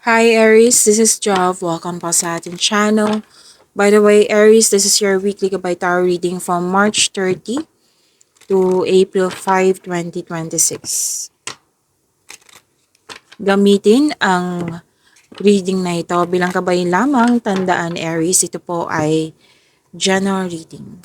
Hi Aries, this is Jav. Welcome po sa ating channel. By the way, Aries, this is your weekly Gabay Tarot reading from March 30 to April 5, 2026. Gamitin ang reading na ito bilang gabay lamang. Tandaan Aries, ito po ay general reading.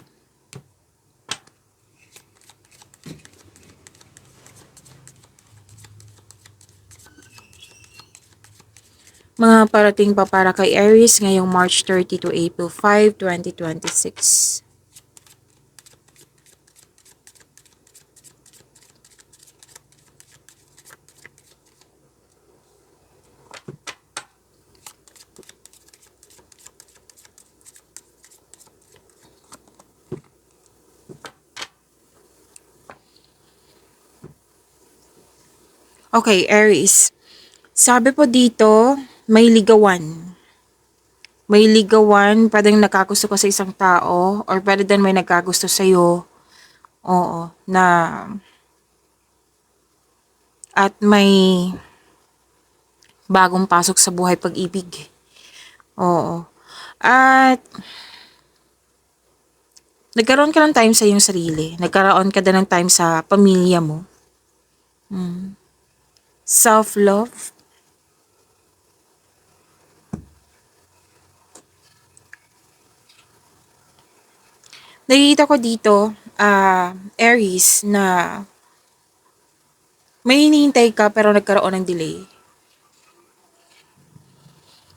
Mga parating pa para kay Aries ngayong March 30 to April 5, 2026. Okay, Aries. Sabi po dito, may ligawan. May ligawan, pwedeng nagkagusto ka sa isang tao, or pwede din may nagkagusto sa'yo. Oo, na, at may bagong pasok sa buhay pag-ibig. Oo. At, nagkaroon ka ng time sa iyong sarili. Nagkaroon ka din ng time sa pamilya mo. Self-love. Nakikita ko dito, Aries, na may hinihintay ka pero nagkaroon ng delay.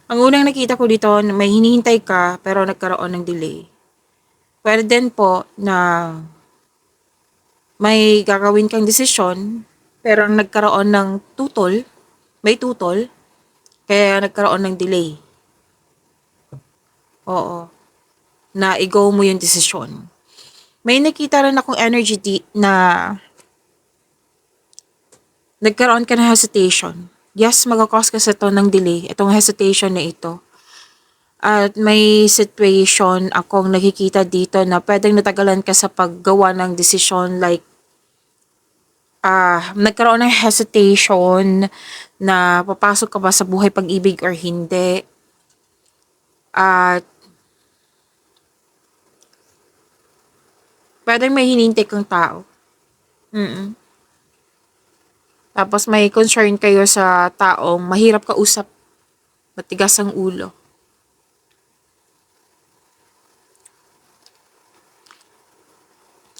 Ang unang nakita ko dito, may hinihintay ka pero nagkaroon ng delay. Pwede din po na may gagawin kang desisyon pero nagkaroon ng tutol, may tutol, kaya nagkaroon ng delay. Oo, na i-go mo yung desisyon. May nakita rin akong energy na nagkaroon ka ng hesitation. Yes, magkakos ka sa to ng delay, itong hesitation na ito. At may situation akong nakikita dito na pwedeng natagalan ka sa paggawa ng desisyon, like nagkaroon ng hesitation na papasok ka ba sa buhay pag-ibig or hindi. At pwedeng may hinintay kang tao. Tapos may concern kayo sa taong mahirap kausap, matigas ang ulo.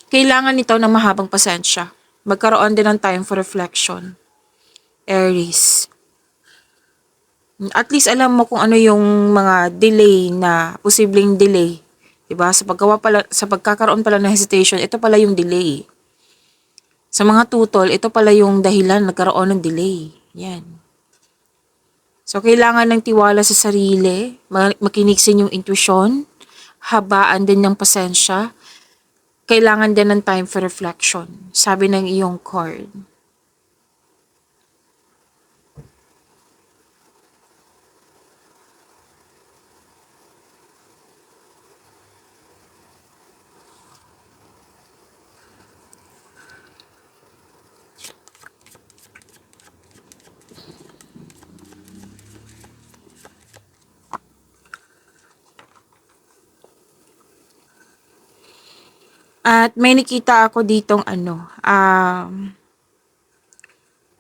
Kailangan nito ng mahabang pasensya. Magkaroon din ng time for reflection. Aries. At least alam mo kung ano yung mga delay na, posibleng delay. Diba? Sa pagkakaroon pala ng hesitation, ito pala yung delay. Sa mga tutol, ito pala yung dahilan nagkaroon ng delay. Yan. So, kailangan ng tiwala sa sarili, makinig sa inyong intuition, habaan din ng pasensya, kailangan din ng time for reflection, sabi ng iyong card. At may nakita ako ditong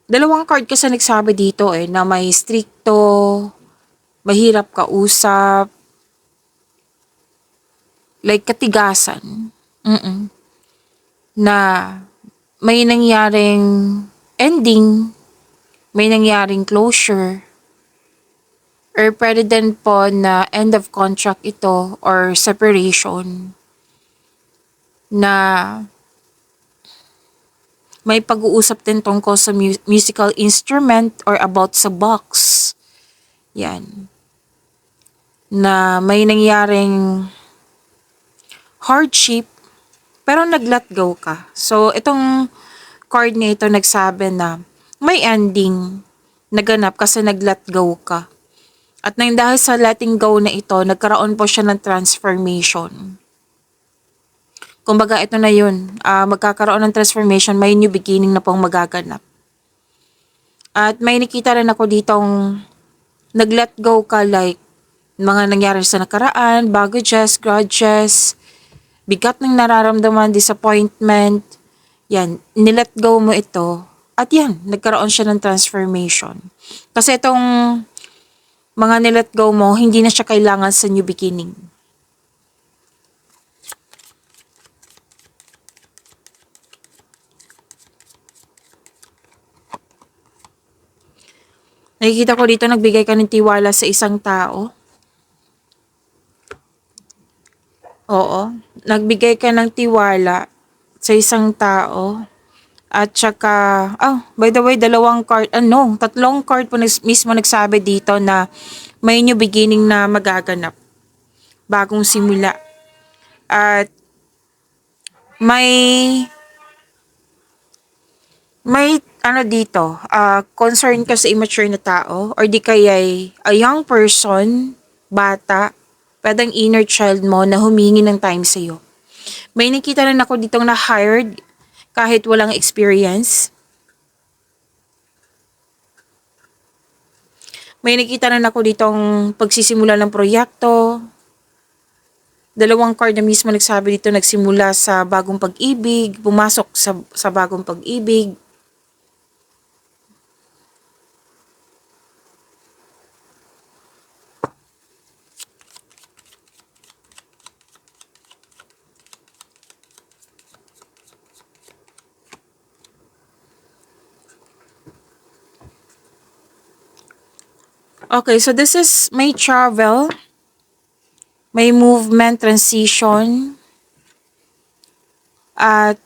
dalawang card kasi nagsabi dito na may stricto, mahirap kausap, like katigasan. Na may nangyaring ending, may nangyaring closure, or pwede din po na end of contract ito or separation, na may pag-uusap din tungkol sa musical instrument or about sa box. Yan. Na may nangyaring hardship pero nag-let go ka. So, itong card na ito nagsabi na may ending naganap kasi nag-let go ka. At nang dahil sa letting go na ito, nagkaroon po siya ng transformation. Kumbaga, ito na yun. Magkakaroon ng transformation, may new beginning na pong magaganap. At may nakita rin ako ditong nag-let go ka like mga nangyari sa nakaraan, baggages, grudges, bigat ng nararamdaman, disappointment. Yan, nilet go mo ito. At yan, nagkaroon siya ng transformation. Kasi itong mga nilet go mo, hindi na siya kailangan sa new beginning. Nakikita ko dito, nagbigay ka ng tiwala sa isang tao. Oo, nagbigay ka ng tiwala sa isang tao. At saka, by the way, tatlong card po mismo nagsabi dito na may new beginning na magaganap. Bagong simula. At may dito, concern ka sa immature na tao or di kaya a young person, bata, pwedeng inner child mo na humingi ng time sa'yo. May nakita rin ako ditong na hired kahit walang experience. May nakita rin ako ditong pagsisimula ng proyekto. Dalawang card na mismo nagsabi dito, nagsimula sa bagong pag-ibig, pumasok sa bagong pag-ibig. Okay, so this is may travel, may movement, transition, at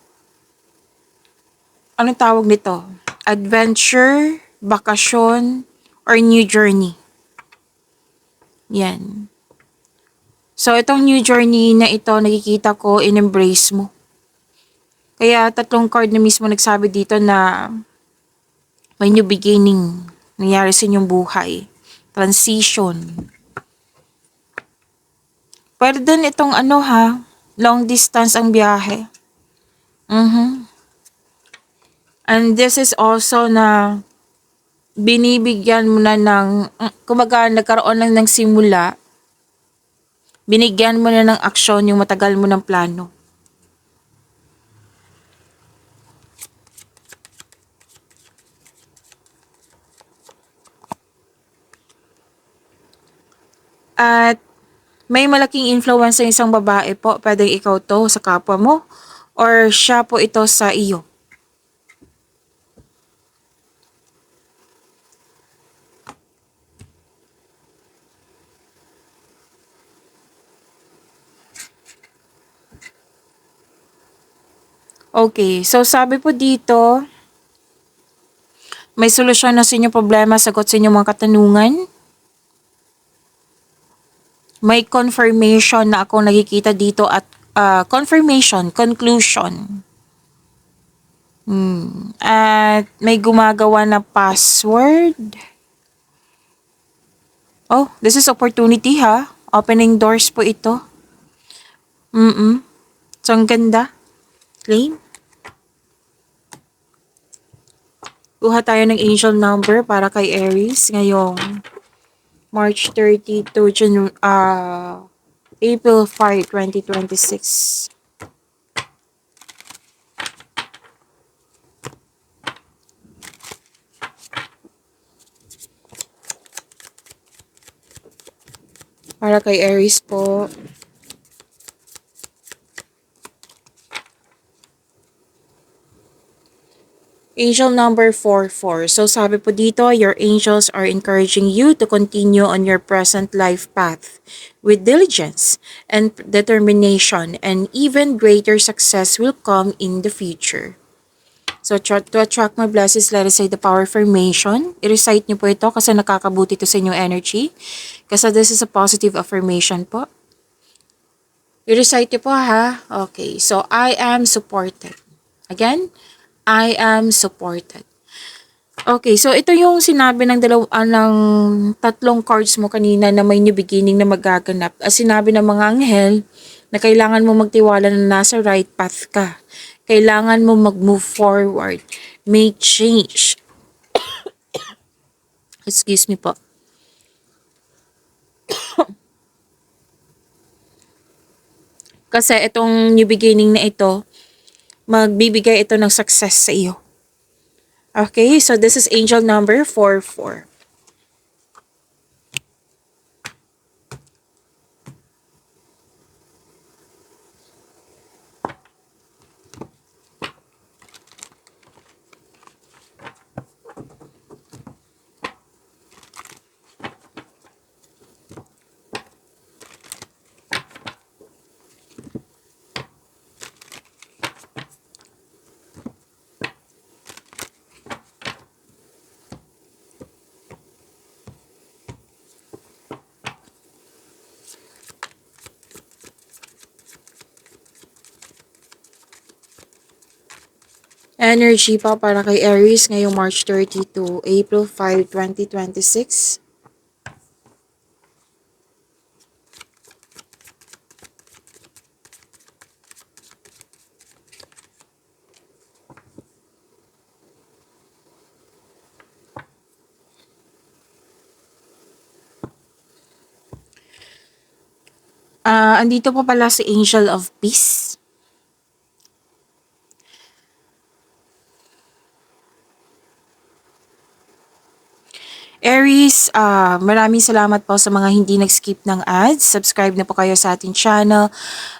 anong tawag nito? Adventure, bakasyon, or new journey. Yan. So, itong new journey na ito, nakikita ko, in-embrace mo. Kaya, tatlong card na mismo nagsabi dito na may new beginning nangyari sa inyong buhay. Transition. Pwede din itong long distance ang biyahe. And this is also na binibigyan mo na ng, kumbaga nagkaroon lang ng simula, binigyan mo na ng aksyon yung matagal mo ng plano. At may malaking influence sa isang babae po, pwedeng ikaw to sa kapwa mo, or siya po ito sa iyo. Okay, so sabi po dito, may solusyon na sa inyong problema, sagot sa inyong mga katanungan. May confirmation na ako nakikita dito at conclusion. At may gumagawa na password. Oh, this is opportunity ha. Opening doors po ito. So, ang ganda. Claim. Kuha tayo ng angel number para kay Aries ngayong March 30 to April 5, 2026. Para kay Aries po. Angel number 44. So sabi po dito, your angels are encouraging you to continue on your present life path with diligence and determination, and even greater success will come in the future. So to attract more blessings, let us say the power affirmation. I-recite niyo po ito kasi nakakabuti ito sa inyong energy. Kasi this is a positive affirmation po. I-recite niyo po ha. Okay, so I am supported. Again, I am supported. Okay, so ito yung sinabi ng tatlong cards mo kanina na may new beginning na magaganap. As sinabi ng mga anghel na kailangan mo magtiwala na nasa right path ka. Kailangan mo mag-move forward. Make change. Excuse me po. Kasi itong new beginning na ito, magbibigay ito ng success sa iyo. Okay, so this is angel number 44. Energy pa para kay Aries ngayong March 30 to April 5, 2026. Andito po pala si Angel of Peace. Aries, maraming salamat po sa mga hindi nag-skip ng ads. Subscribe na po kayo sa ating channel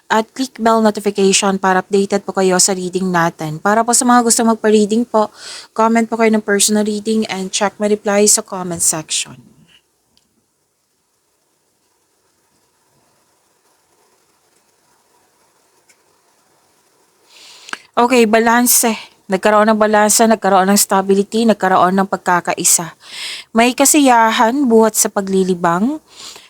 at click bell notification para updated po kayo sa reading natin. Para po sa mga gusto magpa-reading po, comment po kayo ng personal reading and check my reply sa comment section. Okay, balanse. Nagkaroon ng balanse, nagkaroon ng stability, nagkaroon ng pagkakaisa. May kasiyahan buhat sa paglilibang.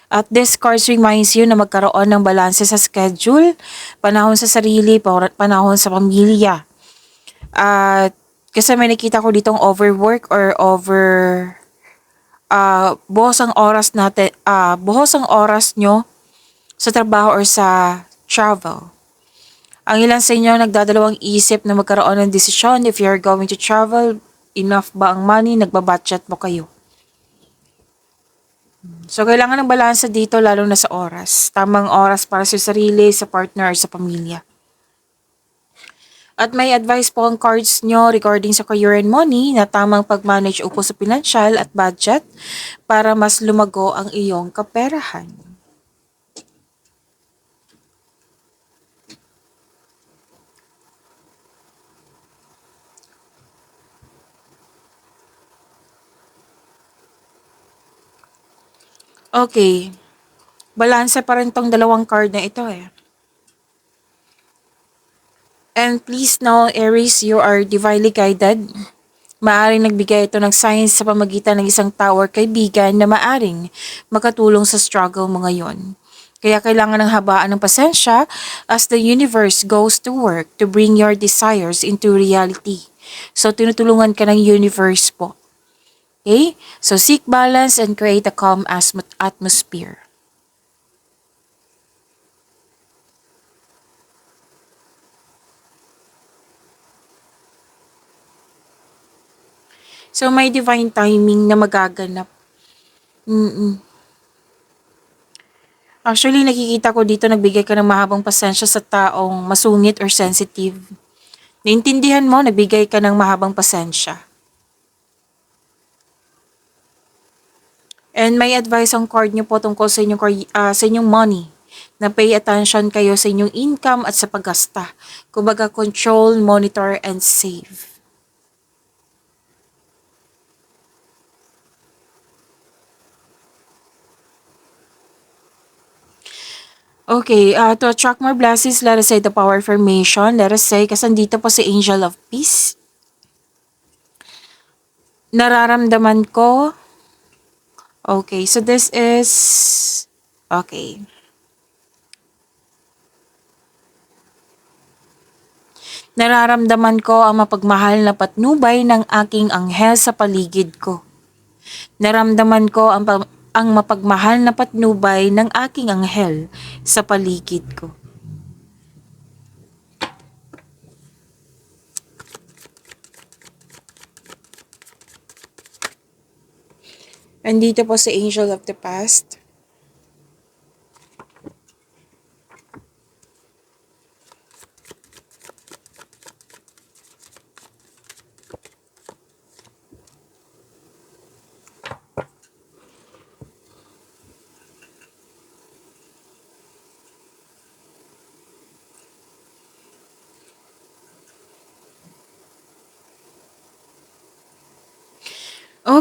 At this cards reminds you na magkaroon ng balanse sa schedule, panahon sa sarili, panahon sa pamilya. At kasi may nakita ko ditong overwork or buhos ang oras natin, buhos ang oras nyo sa trabaho or sa travel. Ang ilan sa inyo nagdadalawang isip na magkaroon ng desisyon if you're going to travel, enough ba ang money, nagbabudget mo kayo. So, kailangan ng balansa dito lalo na sa oras. Tamang oras para sa sarili, sa partner, or sa pamilya. At may advice po ang cards nyo regarding sa career and money na tamang pag-manage upo sa pinansyal at budget para mas lumago ang iyong kaperahan. Okay. Balanse pa rin tong dalawang card na ito eh. And please know, Aries, you are divinely guided. Maaring nagbigay ito ng signs sa pamagitan ng isang tao or kaibigan na maaring makatulong sa struggle mo ngayon. Kaya kailangan ng habaan ng pasensya as the universe goes to work to bring your desires into reality. So, tinutulungan ka ng universe po. Okay? So, seek balance and create a calm atmosphere. So, may divine timing na magaganap. Actually, nakikita ko dito nagbigay ka ng mahabang pasensya sa taong masungit or sensitive. Naintindihan mo, nagbigay ka ng mahabang pasensya. And may advice ang card niyo po tungkol sa inyong money. Na pay attention kayo sa inyong income at sa paggasta. Kumbaga, control, monitor, and save. Okay, to attract more blessings, let us say the power affirmation. Let us say, kasi nandito po si Angel of Peace. Nararamdaman ko. Okay, so this is, okay. Nararamdaman ko ang mapagmahal na patnubay ng aking anghel sa paligid ko. Naramdaman ko ang mapagmahal na patnubay ng aking anghel sa paligid ko. Andito po si Angel of the Past.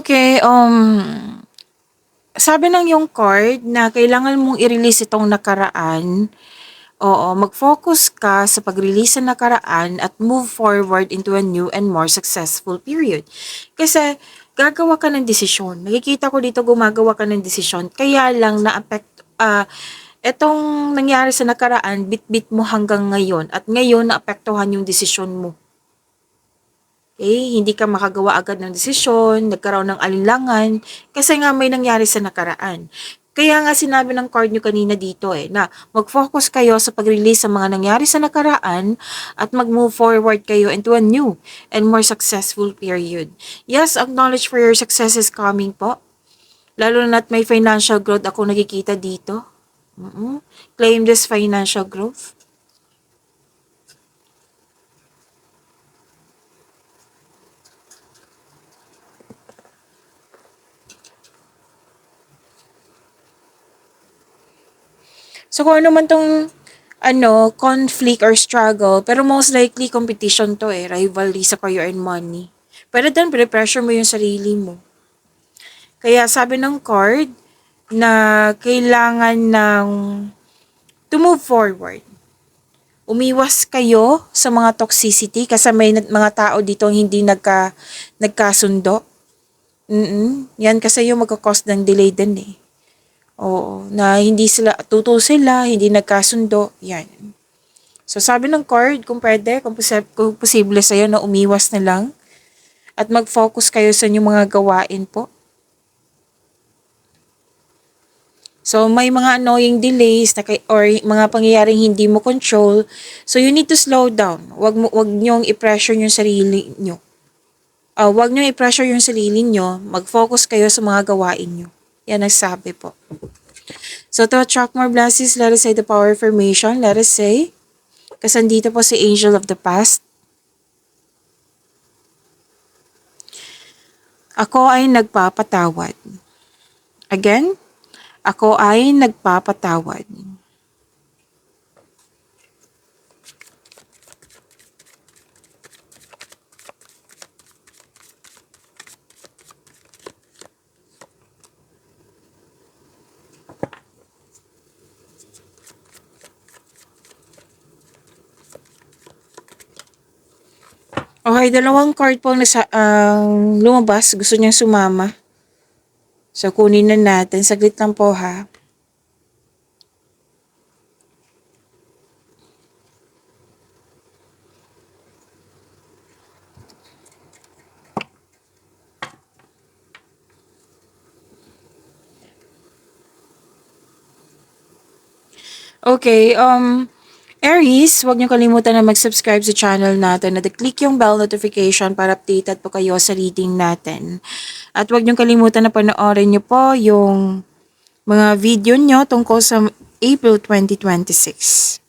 Okay, sabi ng yung card na kailangan mong i-release itong nakaraan. Oo, mag-focus ka sa pag-release sa nakaraan at move forward into a new and more successful period. Kasi gagawa ka ng desisyon. Nakikita ko dito gumagawa ka ng desisyon. Kaya lang etong nangyari sa nakaraan, bit-bit mo hanggang ngayon. At ngayon, naapektuhan yung desisyon mo. Hindi ka makagawa agad ng desisyon, nagkaroon ng alinlangan, kasi nga may nangyari sa nakaraan. Kaya nga sinabi ng card nyo kanina dito na mag-focus kayo sa pag-release sa mga nangyari sa nakaraan at mag-move forward kayo into a new and more successful period. Yes, acknowledge for your success is coming po. Lalo na't may financial growth ako nakikita dito. Claim this financial growth. So, kung ano man tong conflict or struggle, pero most likely competition to rivalry sa career and money. Pero then, pressure mo yung sarili mo. Kaya sabi ng card na kailangan ng to move forward. Umiwas kayo sa mga toxicity kasi may mga tao dito hindi nagkasundo. Yan kasi yung magkakos ng delay din Oo, na hindi nagkasundo, yan. So, sabi ng card, kung pwede, kung posible sa'yo na umiwas na lang at mag-focus kayo sa inyong mga gawain po. So, may mga annoying delays or mga pangyayaring hindi mo control. So, you need to slow down. Wag niyong i-pressure yung sarili niyo. Wag niyong i-pressure yung sarili niyo. Mag-focus kayo sa mga gawain niyo. Yan ang sabi po. So, to attract more blessings, let us say the power of affirmation. Let us say, kasi dito po si Angel of the Past. Ako ay nagpapatawad. Again, ako ay nagpapatawad. Okay, dalawang card po na lumabas. Gusto niyang sumama. So, kunin na natin. Saglit lang po ha. Okay, Aries, huwag niyo kalimutan na mag-subscribe sa channel natin at click yung bell notification para updated po kayo sa reading natin. At huwag niyo kalimutan na panoorin niyo po yung mga video niyo tungkol sa April 2026.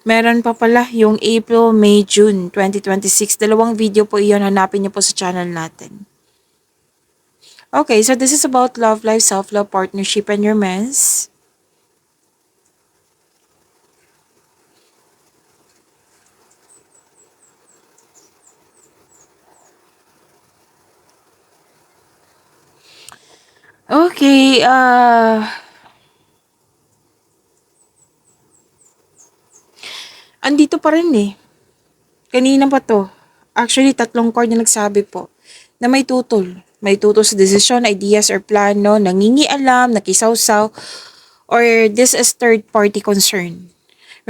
Meron pa pala yung April, May, June 2026. Dalawang video po iyon. Hanapin niyo po sa channel natin. Okay, so this is about love life, self-love, partnership, and romance. Okay, andito pa rin Kanina pa to. Actually, 3 card na nagsabi po na may tutol. May tutol sa desisyon, ideas, or plano, nangingialam, nakisawsaw, or this is third-party concern.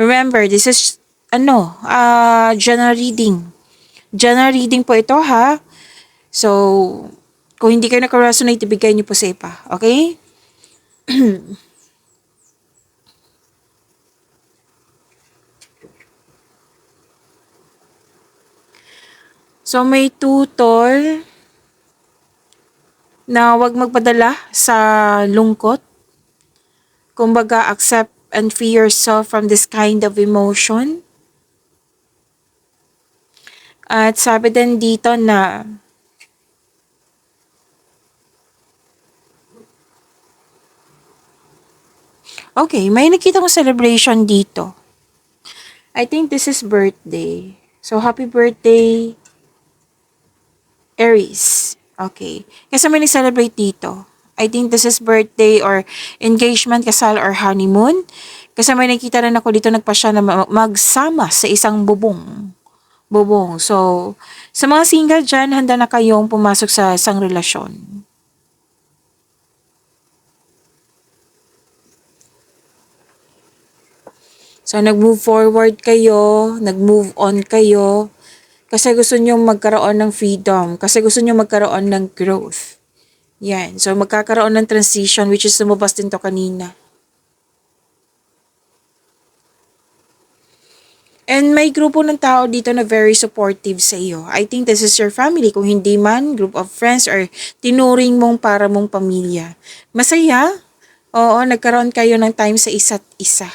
Remember, this is, general reading. General reading po ito, ha? So, kung hindi kayo nakaresonate, ibigay niyo po sa iba. Okay? So, may tutol na wag magpadala sa lungkot. Kumbaga, accept and free yourself from this kind of emotion. At sabi din dito na okay, may nakita kong celebration dito. I think this is birthday. So, happy birthday, Aries. Okay. Kasi may nag-celebrate dito. I think this is birthday or engagement, kasal, or honeymoon. Kasi may nakita rin ako dito nagpasya na magsama sa isang bubong. Bubong. So, sa mga single dyan, handa na kayong pumasok sa isang relasyon. So, nag-move forward kayo, nag-move on kayo, kasi gusto nyo magkaroon ng freedom, kasi gusto nyo magkaroon ng growth. Yan. So, magkakaroon ng transition, which is lumabas din to kanina. And may grupo ng tao dito na very supportive sa iyo. I think this is your family. Kung hindi man, group of friends or tinuring mong para mong pamilya. Masaya? Oo, nagkaroon kayo ng time sa isa't isa.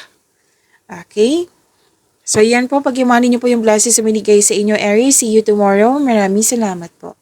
Okay? So, yan po. Pag-imanin niyo po yung blessings na binigay sa inyo, Aries. See you tomorrow. Maraming salamat po.